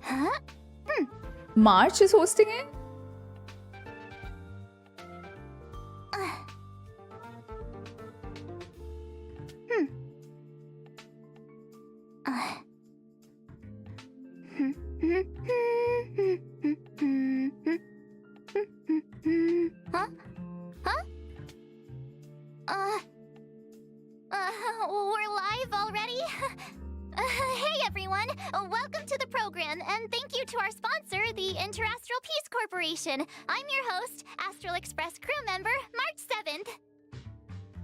Huh? March is hosting it? We're live already? Hey everyone! Welcome to the program, and thank you to our sponsor, the Interastral Peace Corporation. I'm your host, Astral Express crew member, March 7th.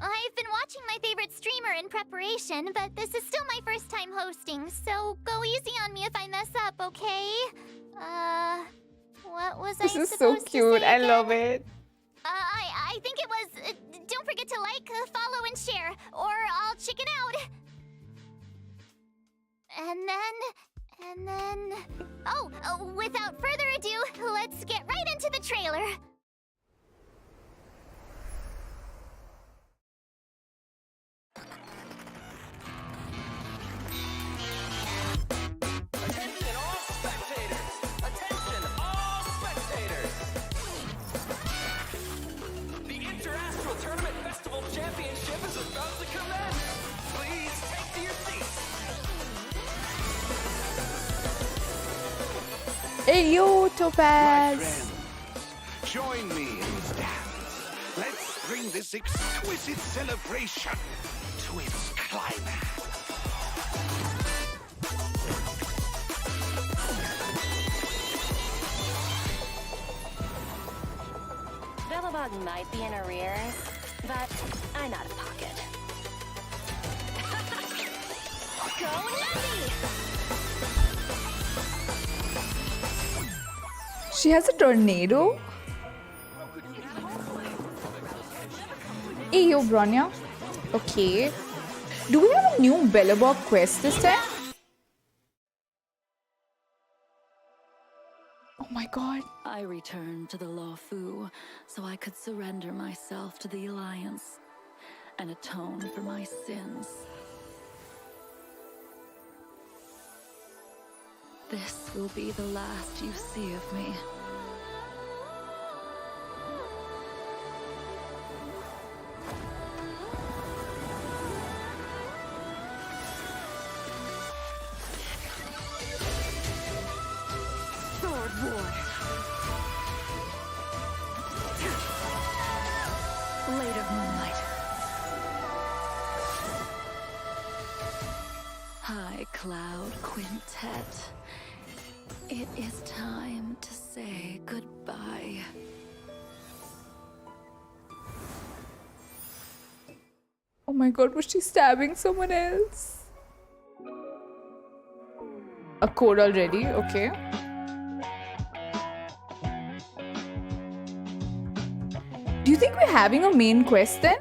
I've been watching my favorite streamer in preparation, but this is still my first time hosting, so go easy on me if I mess up, okay? What was I This supposed is so to cute. say I again? love it. I think it was, don't forget to like, follow, and share, or I'll chicken out. And then... Oh, without further ado, let's get right into the trailer. Attention all spectators! Attention all spectators! The Interastral Tournament Festival Championship is about to commence! Please take to your seats! Hey yo, My Topaz! friends, join me in this dance. Let's bring this exquisite celebration to its climax. Billabong might be in arrears, but I'm out of pocket. Go heavy! She has a tornado? Hey yo, Bronya. Okay. Do we have a new Billabong quest this time? Oh my god. I returned to the Law Fu so I could surrender myself to the Alliance and atone for my sins. This will be the last you see of me. Sword War. Blade of Moonlight. High Cloud Quintet. It is time to say goodbye. Oh my god, was she stabbing someone else? A code already? Okay. Do you think we're having a main quest then?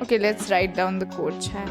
Okay, let's write down the code, chat.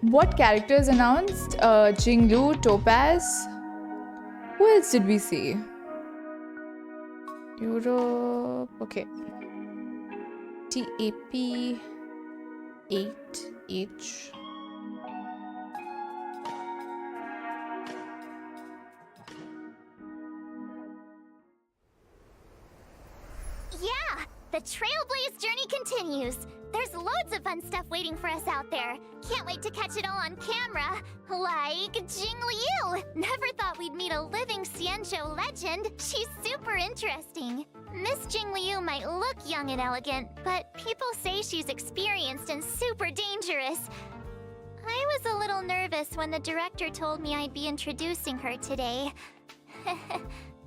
What characters announced? Jingliu, Topaz. Who else did we see? Europe. Okay. TAP 8H. Yeah, the Trailblaze journey continues. There's loads of fun stuff waiting for us out there. Can't wait to catch it all on camera. Like Jingliu. Never thought we'd meet a living Xianzhou legend. She's super interesting. Miss Jingliu might look young and elegant, but people say she's experienced and super dangerous. I was a little nervous when the director told me I'd be introducing her today.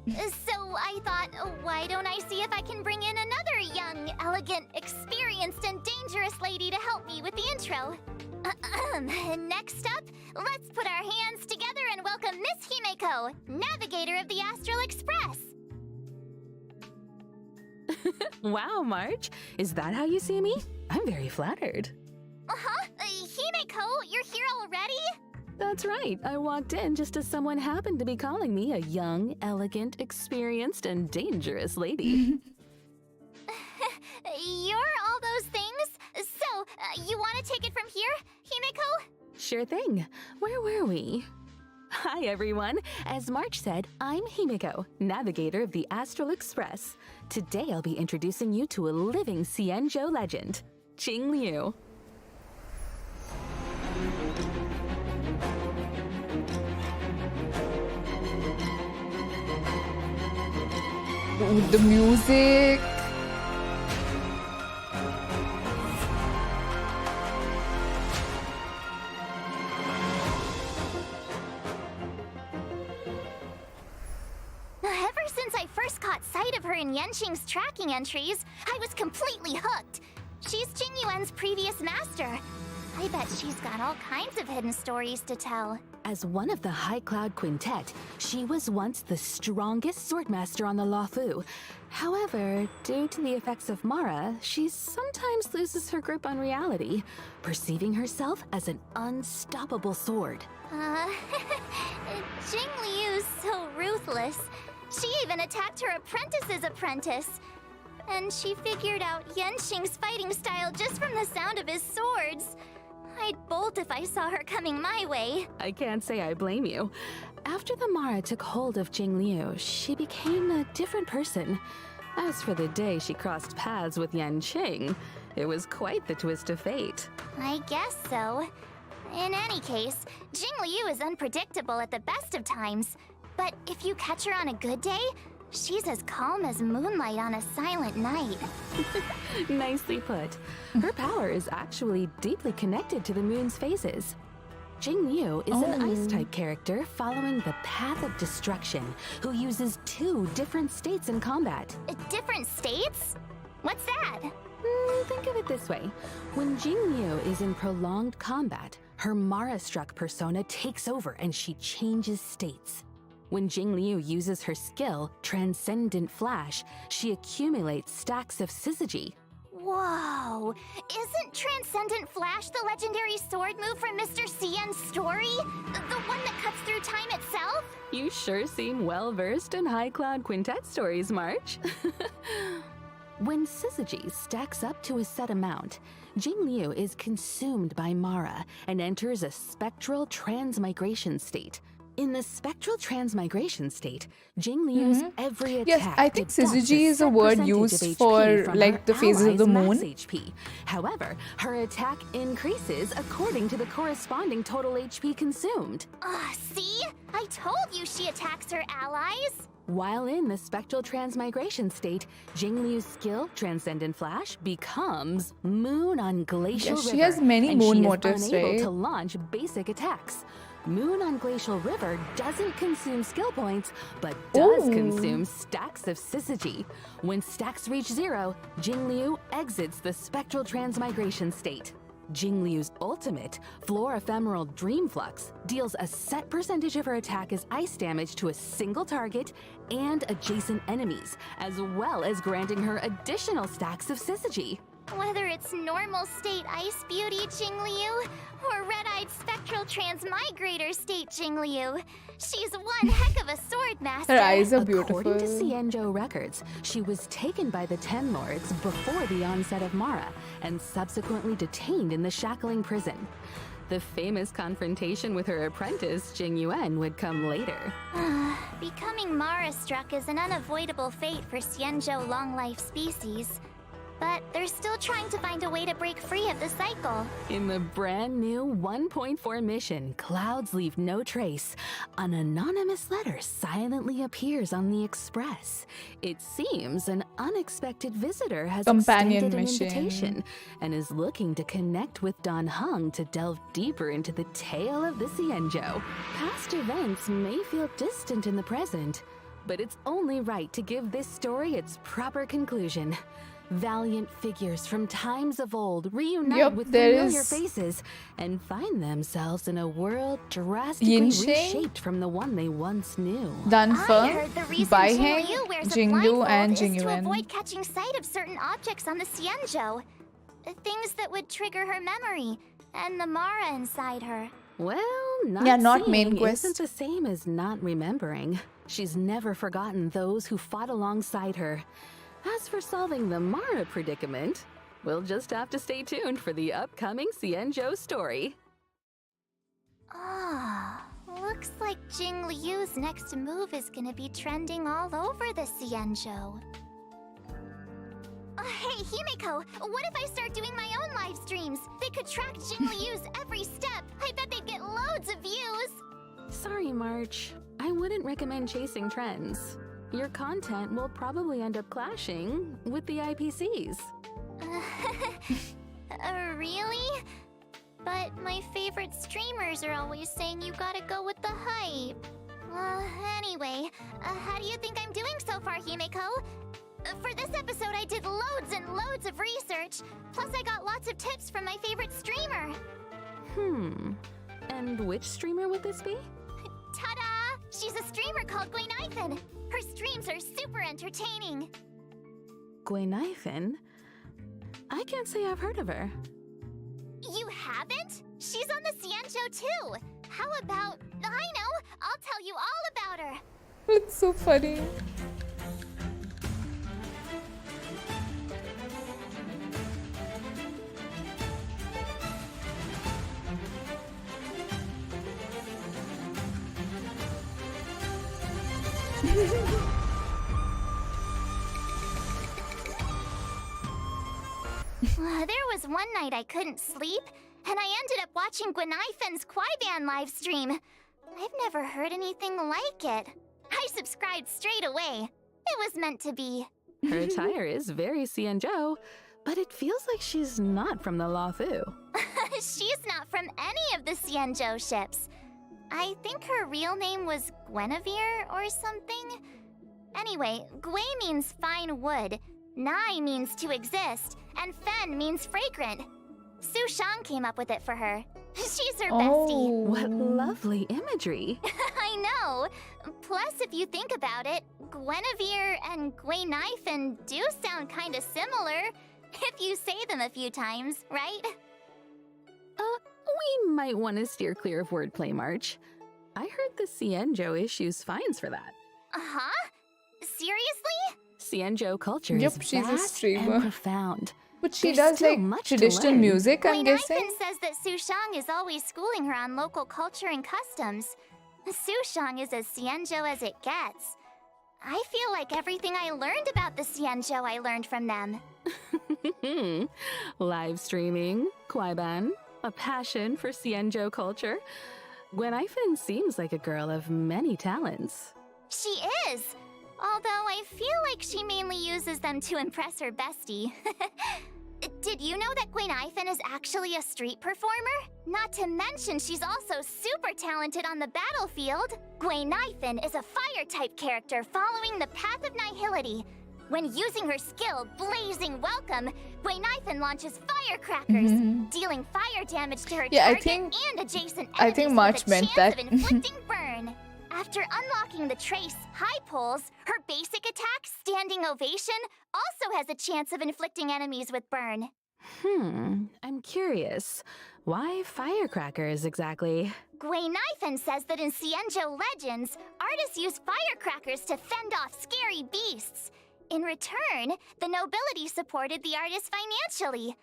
So I thought, why don't I see if I can bring in another young, elegant, experienced, and dangerous dangerous lady to help me with the intro. Next up, let's put our hands together and welcome Miss Himeko, navigator of the Astral Express. Wow, March. Is that how you see me? I'm very flattered. Himeko, you're here already? That's right. I walked in just as someone happened to be calling me a young, elegant, experienced, and dangerous lady. You're all those things? So, you want to take it from here, Himeko? Sure thing. Where were we? Hi, everyone. As March said, I'm Himeko, navigator of the Astral Express. Today, I'll be introducing you to a living Xianzhou legend, Jingliu. Ooh, the music. Ever since I first caught sight of her in Yenqing's tracking entries, I was completely hooked. She's Jingyuan's previous master. I bet she's got all kinds of hidden stories to tell. As one of the High Cloud Quintet, she was once the strongest swordmaster on the Luofu. However, due to the effects of Mara, she sometimes loses her grip on reality, perceiving herself as an unstoppable sword. Jingliu's so ruthless. She even attacked her apprentice's apprentice. And she figured out Yenqing's fighting style just from the sound of his swords. I'd bolt if I saw her coming my way. I can't say I blame you. After the Mara took hold of Jingliu, she became a different person. As for the day she crossed paths with Yenqing, it was quite the twist of fate. I guess so. In any case, Jingliu is unpredictable at the best of times. But if you catch her on a good day, she's as calm as moonlight on a silent night. Nicely put. Her power is actually deeply connected to the moon's phases. Jingliu is an ice-type character following the path of destruction, who uses 2 different states in combat. Different states? What's that? Think of it this way. When Jingliu is in prolonged combat, her Mara-struck persona takes over and she changes states. When Jingliu uses her skill, Transcendent Flash, she accumulates stacks of syzygy. Whoa! Isn't Transcendent Flash the legendary sword move from Mr. Cien's story? The one that cuts through time itself? You sure seem well-versed in High Cloud Quintet stories, March. When syzygy stacks up to a set amount, Jingliu is consumed by Mara and enters a spectral transmigration state. In the spectral transmigration state, Jingliu's every attack Yes, I think deducts syzygy is a word set percentage used of HP for from like her the phases of the allies' moon. max HP. However, her attack increases according to the corresponding total HP consumed. See? I told you she attacks her allies. While in the spectral transmigration state, Jingliu's skill, Transcendent Flash, becomes Moon on Glacial Yes, River. she has many and moon she motifs, is unable right? to launch basic attacks. Moon on Glacial River doesn't consume skill points, but does consume stacks of syzygy. When stacks reach 0, Jingliu exits the spectral transmigration state. Jingliu's ultimate, Floor Ephemeral Dream Flux, deals a set percentage of her attack as ice damage to a single target and adjacent enemies, as well as granting her additional stacks of syzygy. Whether it's normal state Ice Beauty Jingliu or red-eyed spectral transmigrator state Jingliu, she's one heck of a sword master. Her eyes are beautiful. According to Xianzhou records, she was taken by the Ten Lords before the onset of Mara and subsequently detained in the shackling prison. The famous confrontation with her apprentice, Jingyuan, would come later. Becoming Mara-struck is an unavoidable fate for Xianzhou long-life species. But they're still trying to find a way to break free of the cycle. In the brand new 1.4 mission, Clouds Leave No Trace, an anonymous letter silently appears on the Express. It seems an unexpected visitor has Companion extended an mission. invitation and is looking to connect with Don Heng to delve deeper into the tale of the Xianzhou. Past events may feel distant in the present, but it's only right to give this story its proper conclusion. Valiant figures from times of old reunite Yup, with there familiar is faces and find themselves in a world drastically Yinxing? reshaped from the one they once knew. Done I heard the reason by Heng, Jingliu wears a Jingliu, blindfold and is to Jingyuan. avoid catching sight of certain objects on the Xianzhou. Things that would trigger her memory and the Mara inside her. Well, not Yeah, not main seeing quest. isn't the same as not remembering. She's never forgotten those who fought alongside her. As for solving the Mara predicament, we'll just have to stay tuned for the upcoming Xianzhou story. Ah, looks like Jingliu's next move is gonna be trending all over the Xianzhou. Hey, Himeko, what if I start doing my own live streams? They could track Jingliu's every step. I bet they'd get loads of views. Sorry, March. I wouldn't recommend chasing trends. Your content will probably end up clashing with the IPCs. Really? But my favorite streamers are always saying you gotta go with the hype. Anyway, how do you think I'm doing so far, Himeko? For this episode, I did loads and loads of research. Plus, I got lots of tips from my favorite streamer. And which streamer would this be? Ta-da! She's a streamer called Gwainifin. Her streams are super entertaining. Gwainifin? I can't say I've heard of her. You haven't? She's on the Xianzhou too. How about... I know! I'll tell you all about her. It's so funny. There was one night I couldn't sleep, and I ended up watching Gwynaifin's Kwaiban live stream. I've never heard anything like it. I subscribed straight away. It was meant to be. Her attire is very Xianzhou, but it feels like she's not from the Luofu. She's not from any of the Xianzhou ships. I think her real name was Guinevere or something. Anyway, Gui means fine wood, Nai means to exist, and Fen means fragrant. Xuan came up with it for her. She's her bestie. What lovely imagery. I know. Plus, if you think about it, Guinevere and Gwainifin do sound kind of similar. If you say them a few times, right? We might want to steer clear of wordplay, March. I heard the Xianzhou issues fines for that. Huh? Seriously? Xianzhou culture Yup, is she's a vast streamer. and profound. But she There's does still like much to traditional learn. music, I'm Guinifin guessing. says that Xushang is always schooling her on local culture and customs. Xushang is as Xianzhou as it gets. I feel like everything I learned about the Xianzhou I learned from them. Live streaming, Kwaiban, a passion for Xianzhou culture. Gwenaifin seems like a girl of many talents. She is! Although I feel like she mainly uses them to impress her bestie. Did you know that Gwainifin is actually a street performer? Not to mention she's also super talented on the battlefield. Gwainifin is a fire-type character following the path of nihility. When using her skill, Blazing Welcome, Gwainifin launches firecrackers, dealing fire damage to her Yeah, I target think- and adjacent I think enemies March with a meant chance that. of inflicting burn. After unlocking the Trace High Pulls, her basic attack, Standing Ovation, also has a chance of inflicting enemies with burn. I'm curious. Why firecrackers exactly? Gwainifin says that in Xianzhou legends, artists use firecrackers to fend off scary beasts. In return, the nobility supported the artists financially.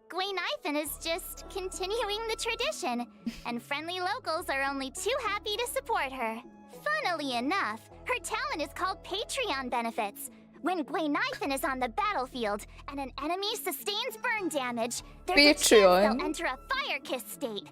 Gwainifin is just continuing the tradition, and friendly locals are only too happy to support her. Funnily enough, her talent is called Patreon benefits. When Gwainifin is on the battlefield and an enemy sustains burn damage, there's a chance Patreon. they'll enter a Fire Kiss state.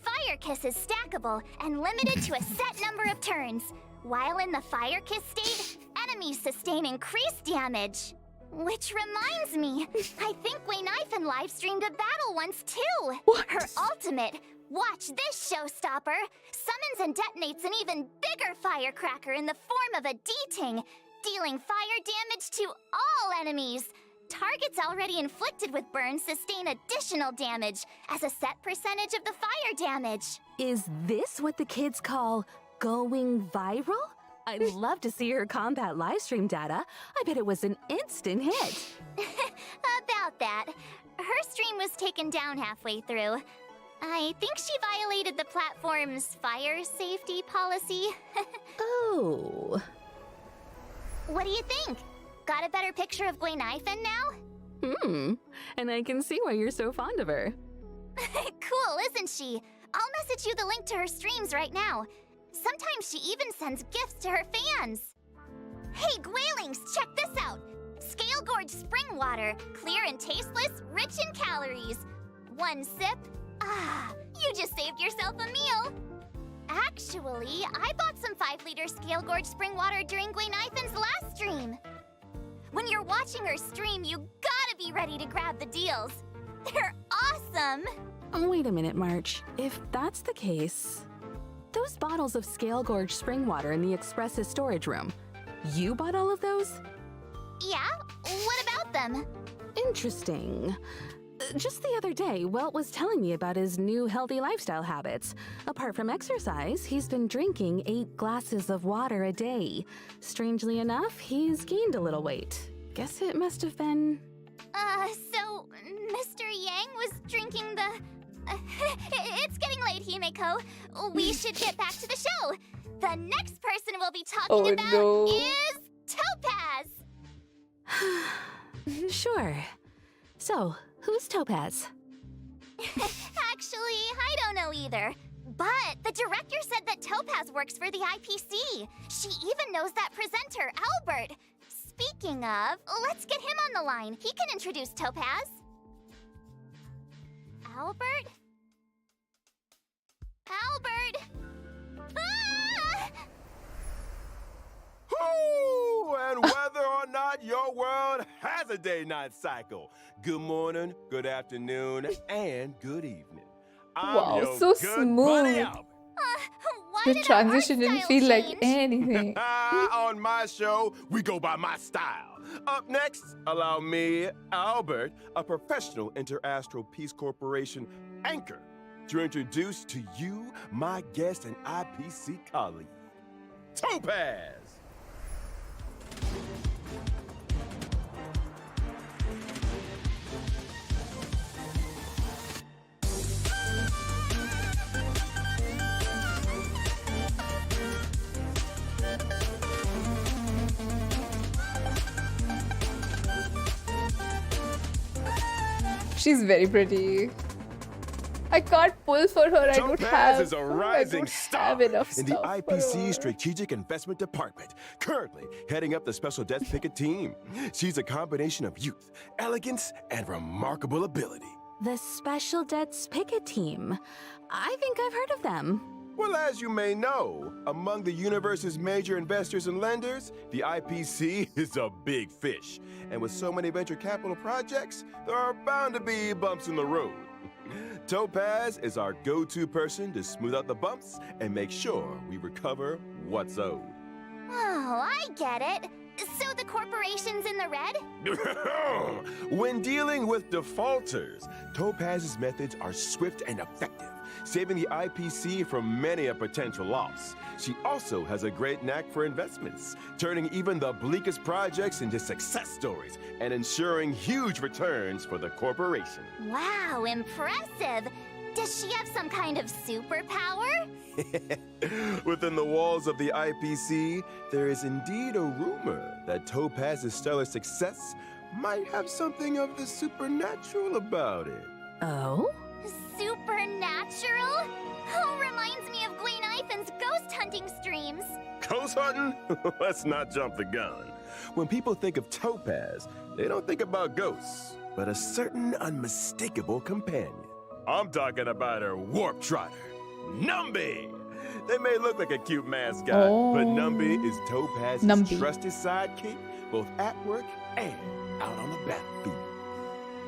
Fire Kiss is stackable and limited to a set number of turns. While in the Fire Kiss state, enemies sustain increased damage. Which reminds me, I think Gwainifin live-streamed a battle once too. What? Her ultimate, watch this showstopper, summons and detonates an even bigger firecracker in the form of a D-Ting, dealing fire damage to all enemies. Targets already inflicted with burns sustain additional damage as a set percentage of the fire damage. Is this what the kids call going viral? I'd love to see her combat livestream data. I bet it was an instant hit. About that, her stream was taken down halfway through. I think she violated the platform's fire safety policy. Oh. What do you think? Got a better picture of Gwenaifen now? And I can see why you're so fond of her. Cool, isn't she? I'll message you the link to her streams right now. Sometimes she even sends gifts to her fans. Hey, Gwailings, check this out. Scale Gorge spring water, clear and tasteless, rich in calories. One sip. You just saved yourself a meal. Actually, I bought some 5-liter Scale Gorge spring water during Gwenaifen's last stream. When you're watching her stream, you gotta be ready to grab the deals. They're awesome! Oh, wait a minute, March. If that's the case, those bottles of Scale Gorge spring water in the Express's storage room, you bought all of those? Yeah? What about them? Interesting. Just the other day, Welt was telling me about his new healthy lifestyle habits. Apart from exercise, he's been drinking 8 glasses of water a day. Strangely enough, he's gained a little weight. Guess it must have been... So Mr. Yang was drinking the... It's getting late, Himeko. We should get back to the show. The next person we'll be talking about is Topaz! Sure. So, who's Topaz? Actually, I don't know either. But the director said that Topaz works for the IPC. She even knows that presenter, Albert. Speaking of, let's get him on the line. He can introduce Topaz. Albert? Albert! Ah! Ooh, and whether or not your world has a day-night cycle, good morning, good afternoon, and good evening. I'm Wow, your so good buddy smooth. Albert. Why The did our transition art didn't style feel like change? anything. On my show, we go by my style. Up next, allow me, Albert, a professional Interastral Peace Corporation anchor, to introduce to you my guest and IPC colleague, Topaz. She's very pretty. I can't pull for her. I don't Topaz have. is a rising I don't star have enough in the stuff for IPC her. Strategic Investment Department, currently heading up the Special Debts Picket team. She's a combination of youth, elegance, and remarkable ability. The Special Debts Picket Team. I think I've heard of them. Well, as you may know, among the universe's major investors and lenders, the IPC is a big fish. And with so many venture capital projects, there are bound to be bumps in the road. Topaz is our go-to person to smooth out the bumps and make sure we recover what's owed. Oh, I get it. So the corporation's in the red? When dealing with defaulters, Topaz's methods are swift and effective, saving the IPC from many a potential loss. She also has a great knack for investments, turning even the bleakest projects into success stories and ensuring huge returns for the corporation. Wow, impressive. Does she have some kind of superpower? Within the walls of the IPC, there is indeed a rumor that Topaz's stellar success might have something of the supernatural about it. Oh? Supernatural? Oh, reminds me of Gwenaifen's ghost hunting streams. Ghost hunting? Let's not jump the gun. When people think of Topaz, they don't think about ghosts, but a certain unmistakable companion. I'm talking about her warp trotter, Numby. They may look like a cute mascot, but Numby is Topaz's trusted sidekick, both at work and out on the battlefield.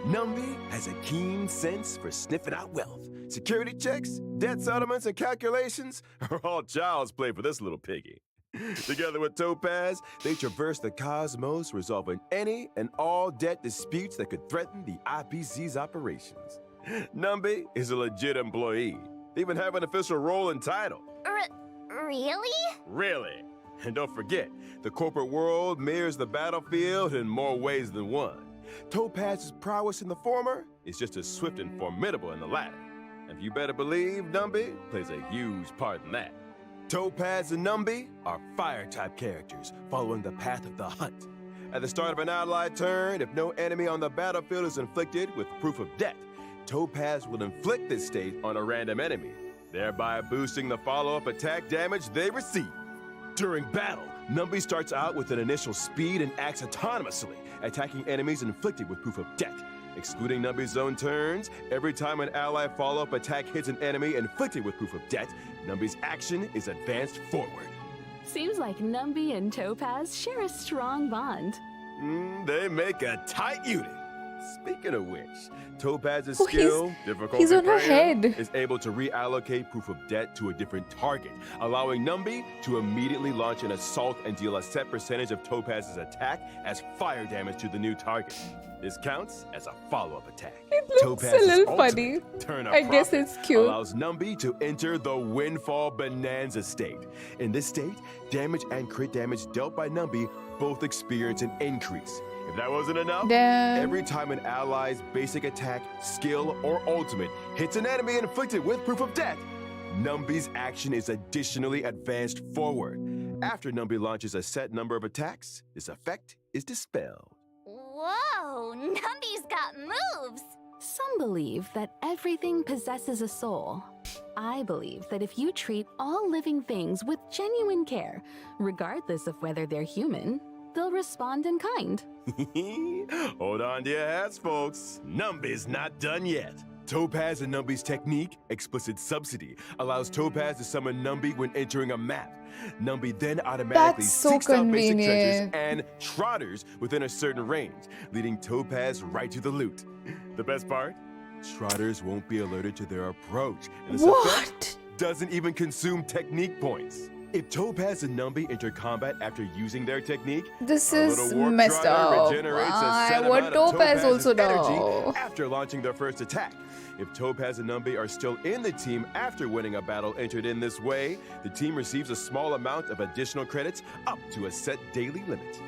Numby has a keen sense for sniffing out wealth. Security checks, debt settlements, and calculations are all child's play for this little piggy. Together with Topaz, they traverse the cosmos, resolving any and all debt disputes that could threaten the IPC's operations. Numby is a legit employee. They even have an official role and title. Really? Really? And don't forget, the corporate world mirrors the battlefield in more ways than one. Topaz's prowess in the former is just as swift and formidable in the latter. And you better believe Numby plays a huge part in that. Topaz and Numby are fire-type characters following the path of the hunt. At the start of an allied turn, if no enemy on the battlefield is inflicted with proof of debt, Topaz will inflict this state on a random enemy, thereby boosting the follow-up attack damage they receive. During battle, Numby starts out with an initial speed and acts autonomously, attacking enemies inflicted with proof of debt. Excluding Numby's own turns, every time an ally follow-up attack hits an enemy inflicted with proof of debt, Numby's action is advanced forward. Seems like Numby and Topaz share a strong bond. They make a tight unit. Speaking of which, Topaz's Oh, skill, difficulty he's on her brand, head. is able to reallocate proof of debt to a different target, allowing Numby to immediately launch an assault and deal a set percentage of Topaz's attack as fire damage to the new target. This counts as a follow-up attack. It looks a little funny. Turn of I guess profit it's cute. allows Numby to enter the Windfall Bonanza state. In this state, damage and crit damage dealt by Numby both experience an increase. If that wasn't enough, Damn. every time an ally's basic attack, skill, or ultimate hits an enemy inflicted with proof of debt, Numby's action is additionally advanced forward. After Numby launches a set number of attacks, this effect is dispelled. Whoa, Numby's got moves! Some believe that everything possesses a soul. I believe that if you treat all living things with genuine care, regardless of whether they're human, they'll respond in kind. Hold on to your hats, folks. Numby's not done yet. Topaz and Numby's technique, Explicit Subsidy, allows Topaz to summon Numby when entering a map. Numby then automatically That's so seeks out basic treasures convenient. and trotters within a certain range, leading Topaz right to the loot. The best part? Trotters won't be alerted to their approach, and this effect What? doesn't even consume technique points. If Topaz and Numby enter combat after using their technique, This a is little warp messed trotter up. regenerates a I set want amount of Topaz Topaz's also energy now. after launching their first attack. If Topaz and Numby are still in the team after winning a battle entered in this way, the team receives a small amount of additional credits up to a set daily limit.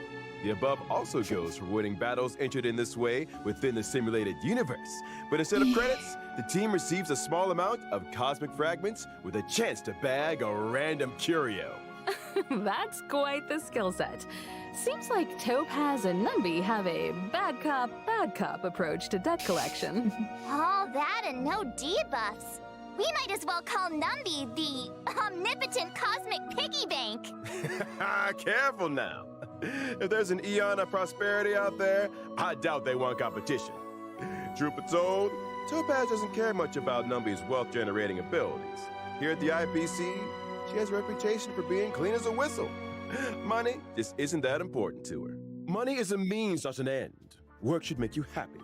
The above also goes for winning battles entered in this way within the simulated universe. But instead of credits, the team receives a small amount of cosmic fragments with a chance to bag a random curio. That's quite the skill set. Seems like Topaz and Numby have a bad cop approach to debt collection. All that and no debuffs. We might as well call Numby the omnipotent cosmic piggy bank. Careful now. If there's an eon of prosperity out there, I doubt they want competition. Truth be told, Topaz doesn't care much about Numby's wealth-generating abilities. Here at the IPC, she has a reputation for being clean as a whistle. Money just isn't that important to her. Money is a means, not an end. Work should make you happy.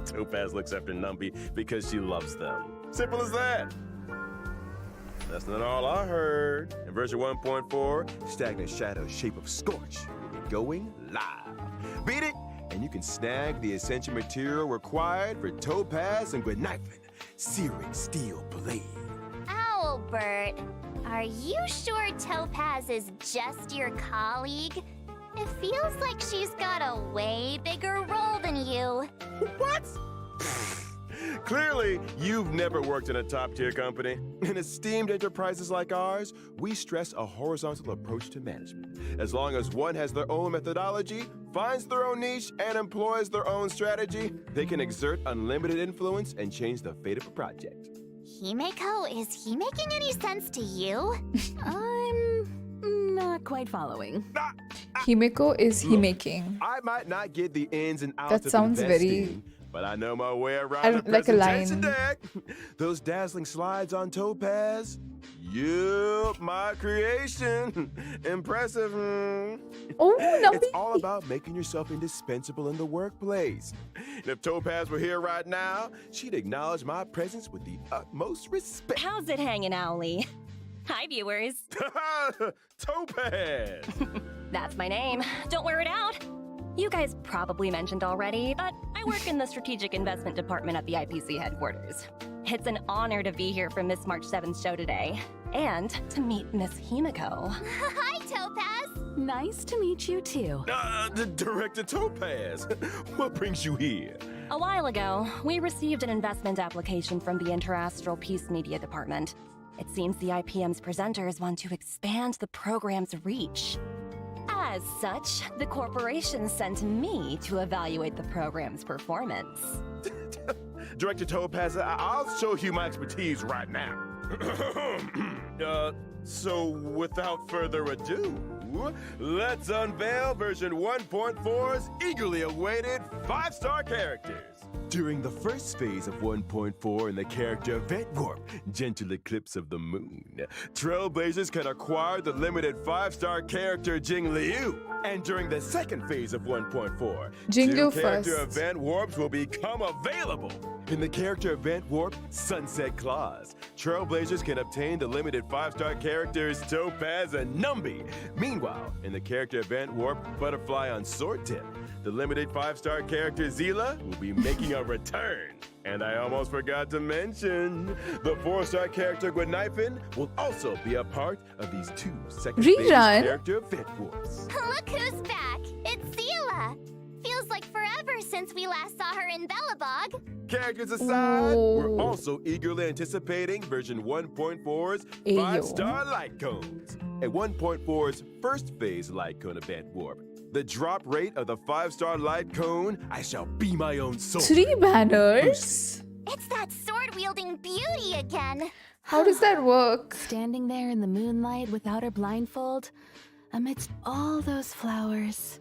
Topaz looks after Numby because she loves them. Simple as that. That's not all I heard. In version 1.4, Stagnant Shadow's Shape of Scorch will be going live. Beat it, and you can snag the essential material required for Topaz and Gwenifin, Searing Steel Blade. Albert, are you sure Topaz is just your colleague? It feels like she's got a way bigger role than you. What? Clearly, you've never worked in a top-tier company. In esteemed enterprises like ours, we stress a horizontal approach to management. As long as one has their own methodology, finds their own niche, and employs their own strategy, they can exert unlimited influence and change the fate of a project. Himeko, is he making any sense to you? I'm not quite following. Himeko is Look, Himaking. I might not get the ins and outs That of sounds investing, very- but I know my way around I the don't- like a presentation line. deck. Those dazzling slides on Topaz. Yup, my creation. Impressive. Oh, Numby. It's all about making yourself indispensable in the workplace. And if Topaz were here right now, she'd acknowledge my presence with the utmost respect. How's it hanging, Owlie? Hi, viewers. Topaz! That's my name. Don't wear it out. You guys probably mentioned already, but I work in the Strategic Investment Department at the IPC headquarters. It's an honor to be here for Miss March 7's show today, and to meet Miss Himiko. Hi, Topaz! Nice to meet you too. The Director Topaz! What brings you here? A while ago, we received an investment application from the Interastral Peace Media Department. It seems the IPM's presenters want to expand the program's reach. As such, the corporation sent me to evaluate the program's performance. Director Topaz, I'll show you my expertise right now. So without further ado, let's unveil version 1.4's eagerly awaited 5-star characters. During the first phase of 1.4 in the character Event Warp, Gentle Eclipse of the Moon, Trailblazers can acquire the limited 5-star character Jingliu. And during the second phase of 1.4, Jingliu 2 character first. event warps will become available. In the character event warp, Sunset Claws, Trailblazers can obtain the limited 5-star characters Topaz and Numby. Meanwhile, in the character event warp, Butterfly on Sword Tip, the limited 5-star character Zila will be making a return. And I almost forgot to mention, the 4-star character Gwenifin will also be a part of these 2 second phase Rerun? character event warps. Look who's back! It's Zila! Feels like forever since we last saw her in Bellabog. Characters aside, we're Ooh. also eagerly anticipating version 1.4's Ayo. 5-star light cones. At 1.4's first phase light cone event warp, the drop rate of the 5-star light cone, I shall be my own soul. 3 banners? It's that sword-wielding beauty again. How does that work? Standing there in the moonlight without her blindfold, amidst all those flowers.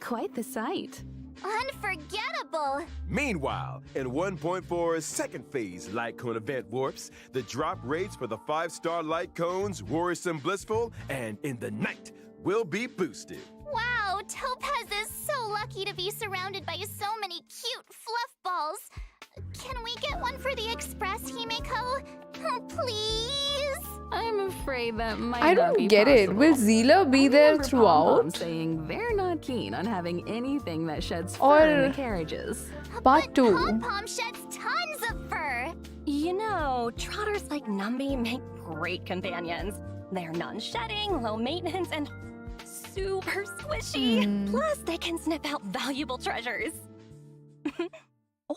Quite the sight. Unforgettable. Meanwhile, in 1.4's second phase light cone event warps, the drop rates for the 5-star light cones, Worrisome Blissful, and In the Night will be boosted. Wow, Topaz is so lucky to be surrounded by so many cute fluff balls. Can we get one for the Express, Himiko? Oh, please? I'm afraid that might I not be don't get it. possible. Will Zila be I there remember Pom Pom throughout? saying they're not keen on having anything that sheds Or- fur in the carriages. Part 2. Pom-Pom sheds tons of fur. You know, trotters like Numby make great companions. They're non-shedding, low maintenance, and super squishy. Plus, they can sniff out valuable treasures.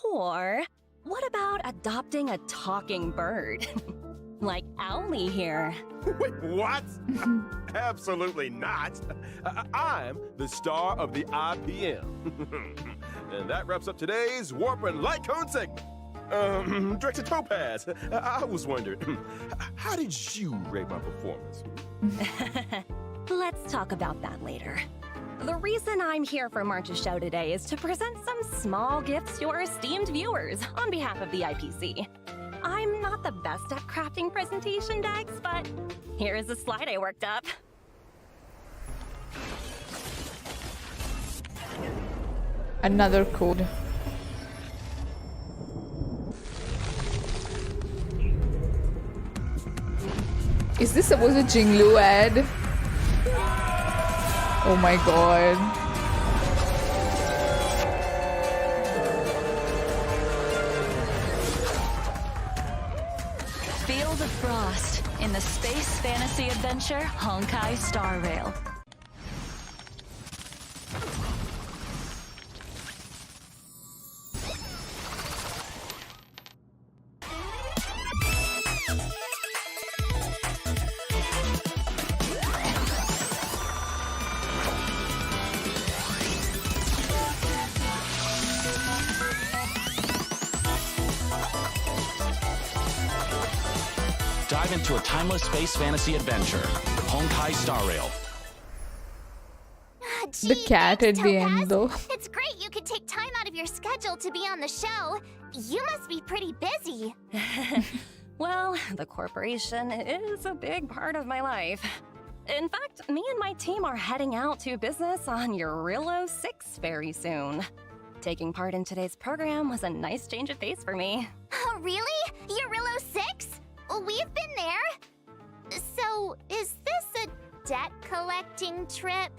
Or, what about adopting a talking bird? Like Owlie here. Wait, what? Absolutely not. I'm the star of the IPM. And that wraps up today's Warp and Light Cone segment. Director Topaz, I was wondering, how did you rate my performance? Let's talk about that later. The reason I'm here for March's show today is to present some small gifts to our esteemed viewers on behalf of the IPC. I'm not the best at crafting presentation decks, but here is a slide I worked up. Another code. Is this supposed to Jingliu ad? Oh my god. Feel the frost in the space fantasy adventure Honkaistarrail. Dive into a timeless space fantasy adventure, Honkaistarrail. The cat at the end, though. It's great you could take time out of your schedule to be on the show. You must be pretty busy. Well, the corporation is a big part of my life. In fact, me and my team are heading out to business on Eurillo 6 very soon. Taking part in today's program was a nice change of pace for me. Oh, really? Eurillo 6? We've been there. So, is this a debt collecting trip?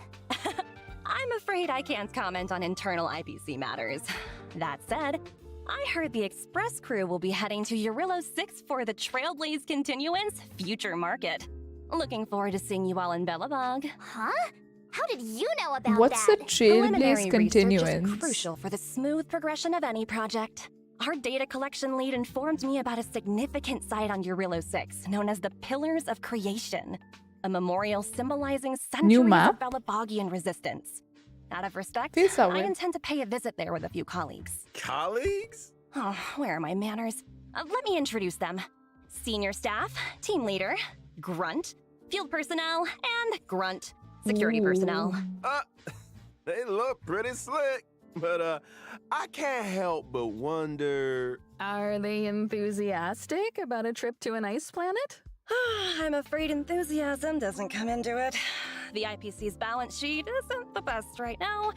I'm afraid I can't comment on internal IPC matters. That said, I heard the Express crew will be heading to Eurillo 6 for the Trailblaze Continuance Future Market. Looking forward to seeing you all in Belobog. Huh? How did you know about What's that? the Trailblaze Preliminary research Continuance? is crucial for the smooth progression of any project. Our data collection lead informed me about a significant site on Eurillo 6 known as the Pillars of Creation, a memorial symbolizing centuries map? of Belabogian resistance. Out of respect, Feels that I way. intend to pay a visit there with a few colleagues. Colleagues? Oh, where are my manners? Let me introduce them. Senior staff, team leader, grunt, field personnel, and grunt, security personnel. They look pretty slick, but I can't help but wonder. Are they enthusiastic about a trip to an ice planet? I'm afraid enthusiasm doesn't come into it. The IPC's balance sheet isn't the best right now.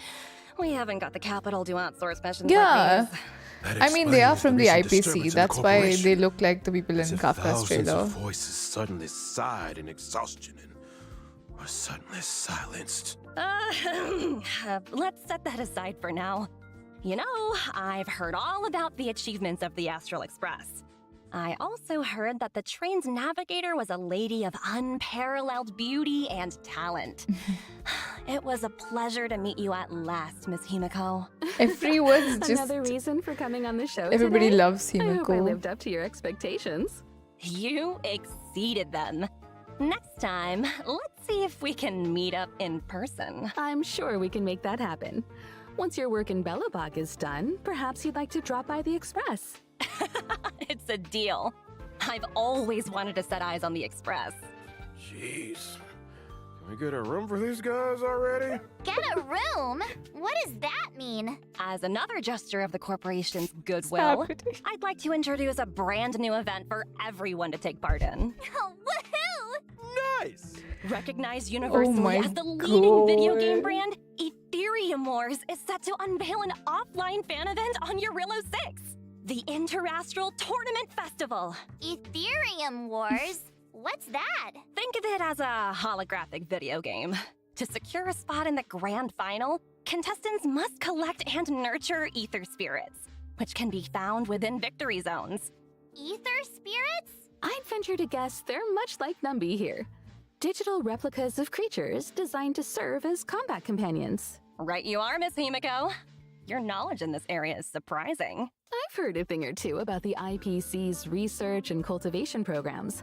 We haven't got the capital to outsource missions Yeah. like these. That I mean, they are explains from the recent IPC. disturbance in the That's why they corporation. look like the people in As if Kafka's thousands trailer. of voices suddenly sighed in exhaustion and were suddenly silenced. Let's set that aside for now. You know, I've heard all about the achievements of the Astral Express. I also heard that the train's navigator was a lady of unparalleled beauty and talent. It was a pleasure to meet you at last, Miss Himiko. Everyone's just. Another reason for coming on the show Everybody today? loves I hope I Himiko. lived up to your expectations. You exceeded them. Next time, let's see if we can meet up in person. I'm sure we can make that happen. Once your work in Belobog is done, perhaps you'd like to drop by the Express. It's a deal. I've always wanted to set eyes on the Express. Jeez. Can we get a room for these guys already? Get a room? What does that mean? As another gesture of the corporation's goodwill, Stop it. I'd like to introduce a brand new event for everyone to take part in. Oh, woohoo! Nice! Recognized universally my as the leading video game God. brand, Ethereum Wars is set to unveil an offline fan event on Eurillo 6, the Interastral Tournament Festival. Ethereum Wars? What's that? Think of it as a holographic video game. To secure a spot in the grand final, contestants must collect and nurture ether spirits, which can be found within victory zones. Ether spirits? I'd venture to guess they're much like Numby here. Digital replicas of creatures designed to serve as combat companions. Right you are, Miss Himiko. Your knowledge in this area is surprising. I've heard a thing or two about the IPC's research and cultivation programs.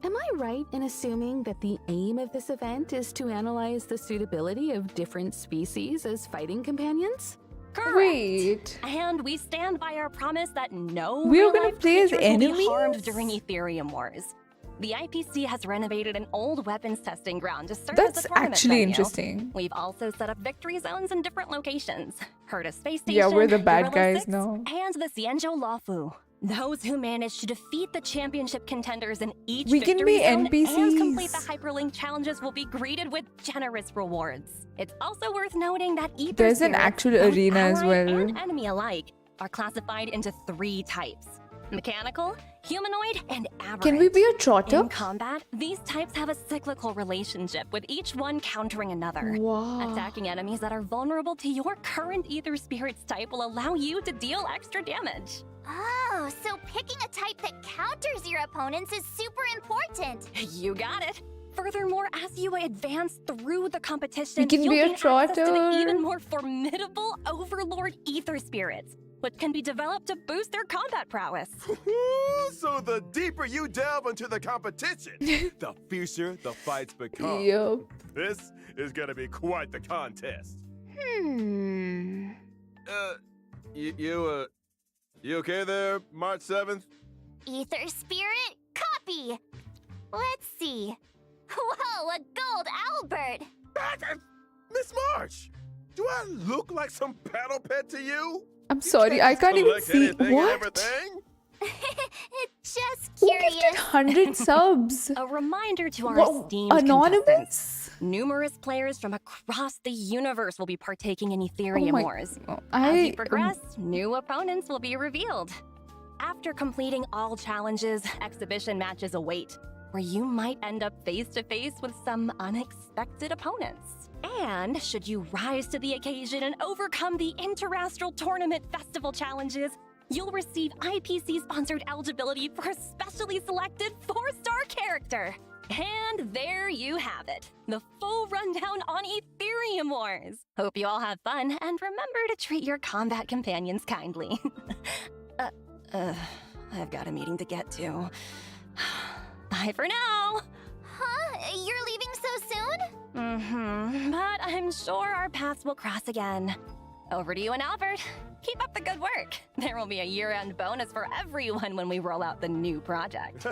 Am I right in assuming that the aim of this event is to analyze the suitability of different species as fighting companions? Correct. Wait. And we stand by our promise that no We're gonna real-life play as creatures will be enemies? harmed during Ethereum Wars. The IPC has renovated an old weapons testing ground to serve as That's a tournament actually venue. interesting. We've also set up victory zones in different locations. Herta Space Station, Yeah, we're the bad Eurillo guys 6, now. and the Xianzhou Luofu. Those who manage to defeat the championship contenders in each We can victory be zone and NPCs. complete the hyperlink challenges will be greeted with generous rewards. It's also worth noting that ether There's an spirits, actual both arena as ally well. and enemy alike, are classified into 3 types: mechanical, humanoid, and aberrant. Can we be a trotter? In combat, these types have a cyclical relationship, with each one countering another. Wow. Attacking enemies that are vulnerable to your current ether spirit's type will allow you to deal extra damage. Oh, so picking a type that counters your opponents is super important. You got it. Furthermore, as you advance through the competition, We can you'll be a gain access to the trotter. even more formidable Overlord ether spirits, which can be developed to boost their combat prowess. So the deeper you delve into the competition, the fiercer the fights become. Yep. This is gonna be quite the contest. You okay there, March 7th? Ether spirit, copy. Let's see. Whoa, a gold Albert. Miss March, do I look like some battle pet to you? I'm sorry, I can't even Collect see. anything and What? everything? Just Who curious. gifted 100 subs? A reminder to our What, esteemed contestants. anonymous? Numerous players from across the universe will be partaking in Ethereum my- Wars. Oh, As you progress, new opponents will be revealed. After completing all challenges, exhibition matches await. where you might end up face to face with some unexpected opponents. And should you rise to the occasion and overcome the Interastral Tournament Festival challenges, you'll receive IPC-sponsored eligibility for a specially selected 4-star character. And there you have it, the full rundown on Ethereum Wars. Hope you all have fun, and remember to treat your combat companions kindly. I've got a meeting to get to. Bye for now. Huh? You're leaving so soon? But I'm sure our paths will cross again. Over to you and Albert. Keep up the good work. There will be a year-end bonus for everyone when we roll out the new project.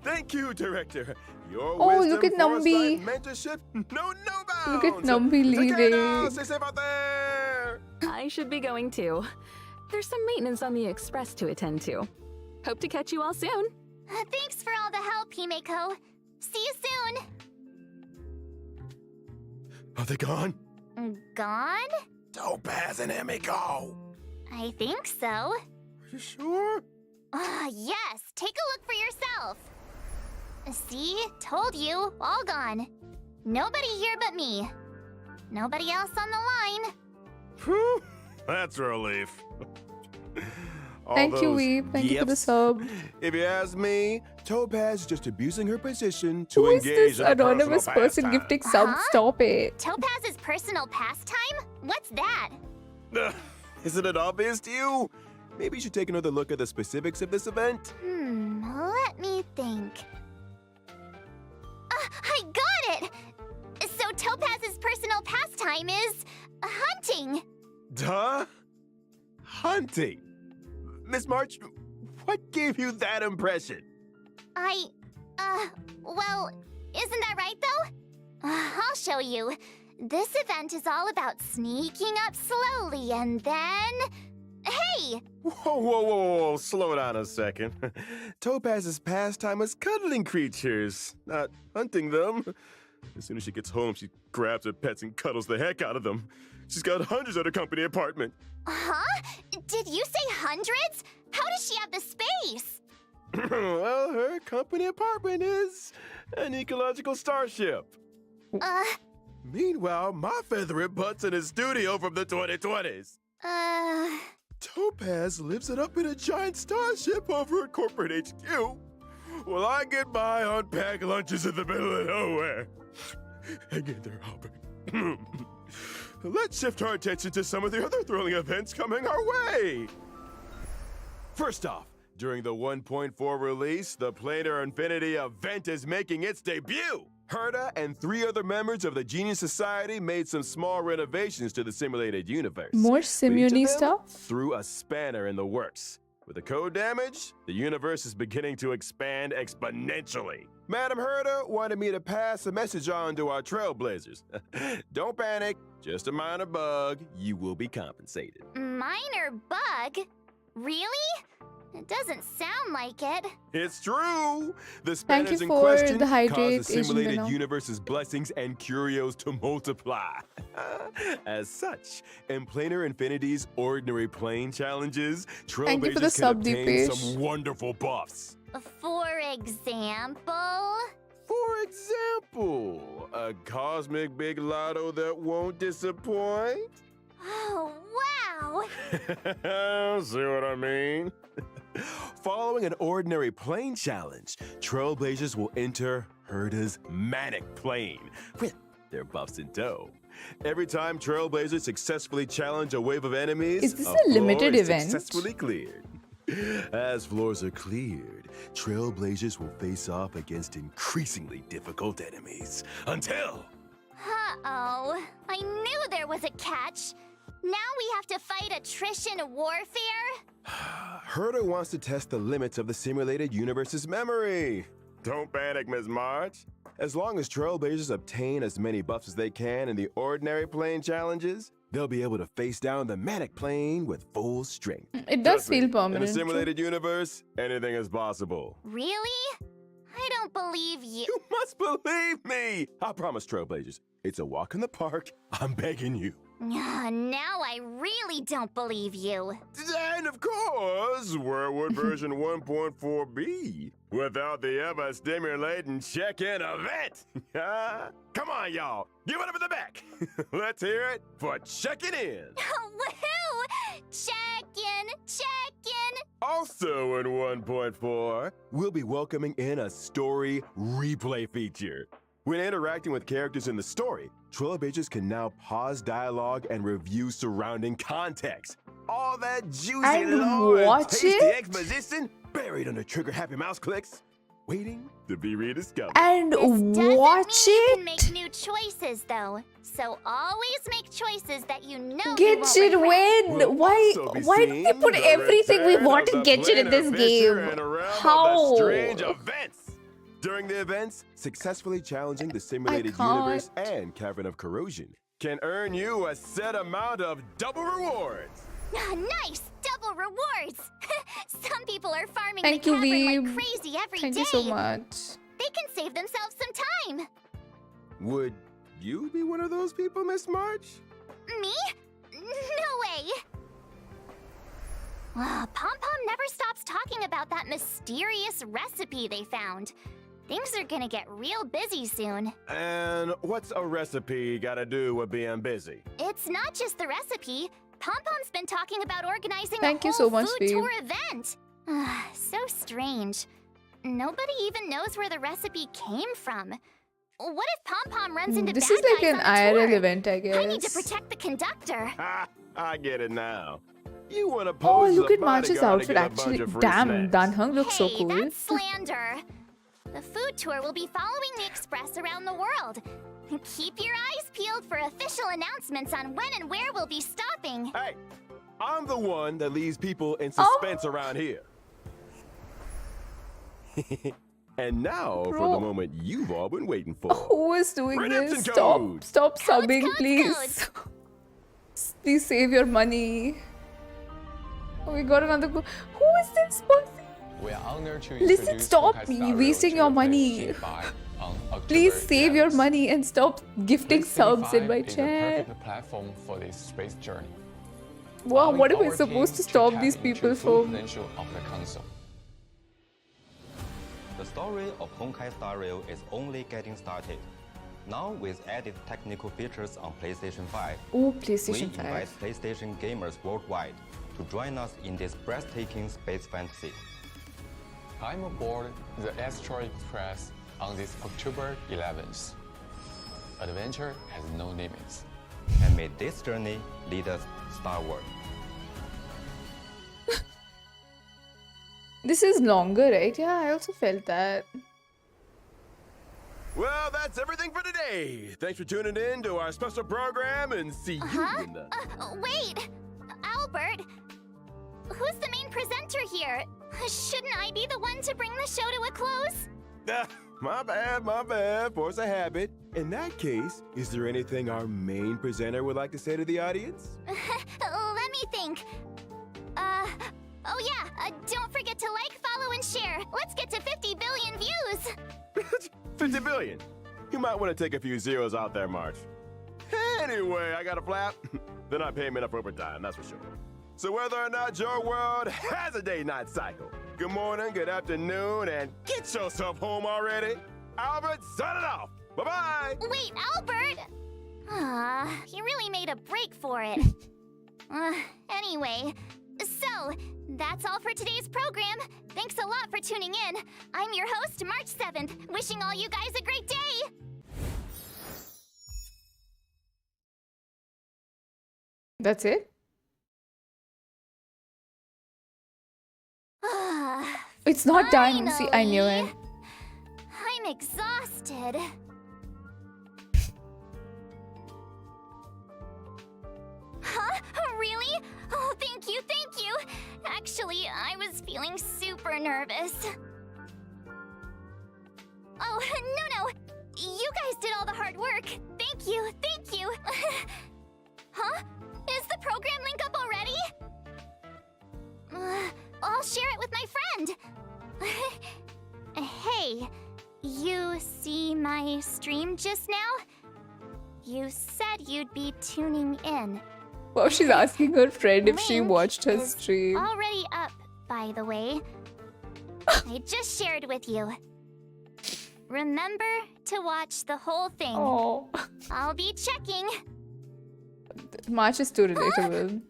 Thank you, Director. Your Oh, wisdom, look at foresight, Numby. mentorship, no bounds. Look at Numby Take care now. leading. Stay safe out there. I should be going too. There's some maintenance on the express to attend to. Hope to catch you all soon. Thanks for all the help, Himeko. See you soon. Are they gone? Gone? Topaz and Himeko. I think so. Are you sure? Yes, take a look for yourself. See? Told you, all gone. Nobody here but me. Nobody else on the line. Whew, that's a relief. All Thank you, those Weep. Thank you for the yips. sub. If you ask me, Topaz is just abusing her position to Who is engage this in a anonymous personal person pastime. gifting sub? Huh? Stop it. Topaz's personal pastime? What's that? Isn't it obvious to you? Maybe you should take another look at the specifics of this event. Let me think. I got it! So Topaz's personal pastime is hunting. Duh? Hunting. Miss March, what gave you that impression? Well, isn't that right though? I'll show you. This event is all about sneaking up slowly and then... Hey! Whoa, slow down a second. Topaz's pastime is cuddling creatures, not hunting them. As soon as she gets home, she grabs her pets and cuddles the heck out of them. She's got hundreds at her company apartment. Huh? Did you say hundreds? How does she have the space? Well, her company apartment is an ecological starship. Meanwhile, my feathered butt's in his studio from the 2020s. Topaz lives it up in a giant starship over at corporate HQ. Well, I get by on packed lunches in the middle of nowhere. Hang in there, Albert. Let's shift our attention to some of the other thrilling events coming our way. First off, during the 1.4 release, the Planar Infinity event is making its debut. Herta and 3 other members of the Genius Society made some small renovations to the simulated universe. More Each of Simuni them stuff? threw a spanner in the works. With the code damage, the universe is beginning to expand exponentially. Madam Herta wanted me to pass a message on to our trailblazers. Don't panic, just a minor bug. You will be compensated. Minor bug? Really? It doesn't sound like it. It's true! The Thank spanners you in for question the cause hydrate, the Asian simulated Minnow. universe's blessings and curios to multiply. As such, in Planar Infinity's Ordinary Plane challenges, Thank you for the trailblazers can sub, obtain Deepesh. some wonderful buffs. For example? For example, a cosmic big lotto that won't disappoint? Oh, wow! See what I mean? Following an ordinary plane challenge, trailblazers will enter Herta's manic plane with their buffs in tow. Every time trailblazers successfully challenge a wave of enemies, Is this a floor limited is event? successfully cleared. As floors are cleared, trailblazers will face off against increasingly difficult enemies until... Uh-oh. I knew there was a catch. Now we have to fight attrition warfare? Herta wants to test the limits of the simulated universe's memory. Don't panic, Ms. March. As long as trailblazers obtain as many buffs as they can in the ordinary plane challenges, they'll be able to face down the manic plane with full strength. It does Trust me, feel permanent. In a simulated universe, anything is possible. Really? I don't believe you. You must believe me! I promise, trailblazers. It's a walk in the park. I'm begging you. Now I really don't believe you. And of course, where would version 1.4 be without the ever-stimulating check-in event? Come on, y'all. Give it up in the back. Let's hear it for checking in. Woohoo! Check-in, check-in. Also in 1.4, we'll be welcoming in a story replay feature. When interacting with characters in the story, Trailblazers can now pause dialogue and review surrounding context. All that juicy And lore and watch tasty it? exposition buried under trigger-happy mouse clicks, waiting to be rediscovered. And This doesn't watch mean you can it. make new choices, though. So always make choices that you know you Get won't shit regret. win. We'll Why also be do they seeing put the everything we return want of to the get shit in this Planar Fisher game? and a realm of How? the strange events. During the events, successfully challenging the simulated can't. universe and Cavern of Corrosion can earn you a set amount of double rewards. Nice! Double rewards! Some people are farming Thank the you, cavern Veeb. like crazy every day. Thank you so much. They can save themselves some time. Would you be one of those people, Miss March? Me? No way! Pom Pom never stops talking about that mysterious recipe they found. Things are gonna get real busy soon. And what's a recipe gotta do with being busy? It's not just the recipe. Pom Pom's been talking about organizing Thank a you whole so much, food babe. tour event. So strange. Nobody even knows where the recipe came from. What if Pom Pom runs into This bad is like guys an on a IRL tour? event, I I need to guess. protect the conductor. Ha! I get it now. You wanna Oh, pose look as a at March's bodyguard to outfit get a bunch actually. of free Damn, snacks. Danheng looks so Hey, cool. that's slander. The food tour will be following the express around the world. Keep your eyes peeled for official announcements on when and where we'll be stopping. Hey, I'm the one that leaves people in Oh. suspense around here. And now for Bro. the moment you've all been waiting for. Who is doing Redemption this? Stop, codes. stop Codes, subbing, codes, please. Please save your money. Oh, we got another. Who is this person? We are honored to Listen, introduce stop Honkaistarrail wasting your to money. Phase G5 on October Please save your 11th. money and stop gifting Phase subs in G5 my is the chat. perfect platform for this space journey. Wow, allowing what am I our supposed team to stop tap these into people full from? potential of the console. The story of Honkaistarrail is only getting started. Now with added technical features on PlayStation 5, Oh, we PlayStation invite 5. PlayStation gamers worldwide to join us in this breathtaking space fantasy. I'm aboard the Astro Express on this October 11th. Adventure has no limits. And may this journey lead us starward. This is longer, right? Yeah, I also felt that. Well, that's everything for today. Thanks for tuning in to our special program and see you in the... Wait! Albert! Who's the main presenter here? Shouldn't I be the one to bring the show to a close? My bad. Force a habit. In that case, is there anything our main presenter would like to say to the audience? Let me think. Oh yeah, don't forget to like, follow, and share. Let's get to 50 billion views! 50 billion. You might want to take a few zeros out there, March. Anyway, I got a flap. They're not paying me enough overtime, that's for sure. So whether or not your world has a day-night cycle, good morning, good afternoon, and get yourself home already. Albert, sign it off. Bye-bye. Wait, Albert! He really made a break for it. Anyway, so that's all for today's program. Thanks a lot for tuning in. I'm your host, March 7th, wishing all you guys a great day. That's it? It's not done. See, I knew it. I'm exhausted. Huh? Really? Oh, thank you. Actually, I was feeling super nervous. Oh, no. You guys did all the hard work. Thank you. Huh? Is the program link up already? I'll share it with my friend. Hey, you see my stream just now? You said you'd be tuning in. Wow, she's asking her friend if she Link watched her is stream. Already up, by the way. I just shared with you. Remember to watch the whole thing. Oh, I'll be checking. March is too relatable.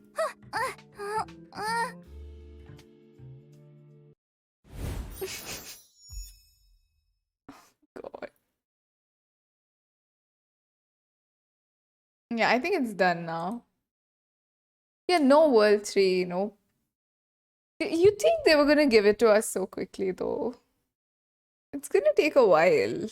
God. Yeah, I think it's done now. Yeah, no World 3, no. You think they were gonna give it to us so quickly, though? It's gonna take a while.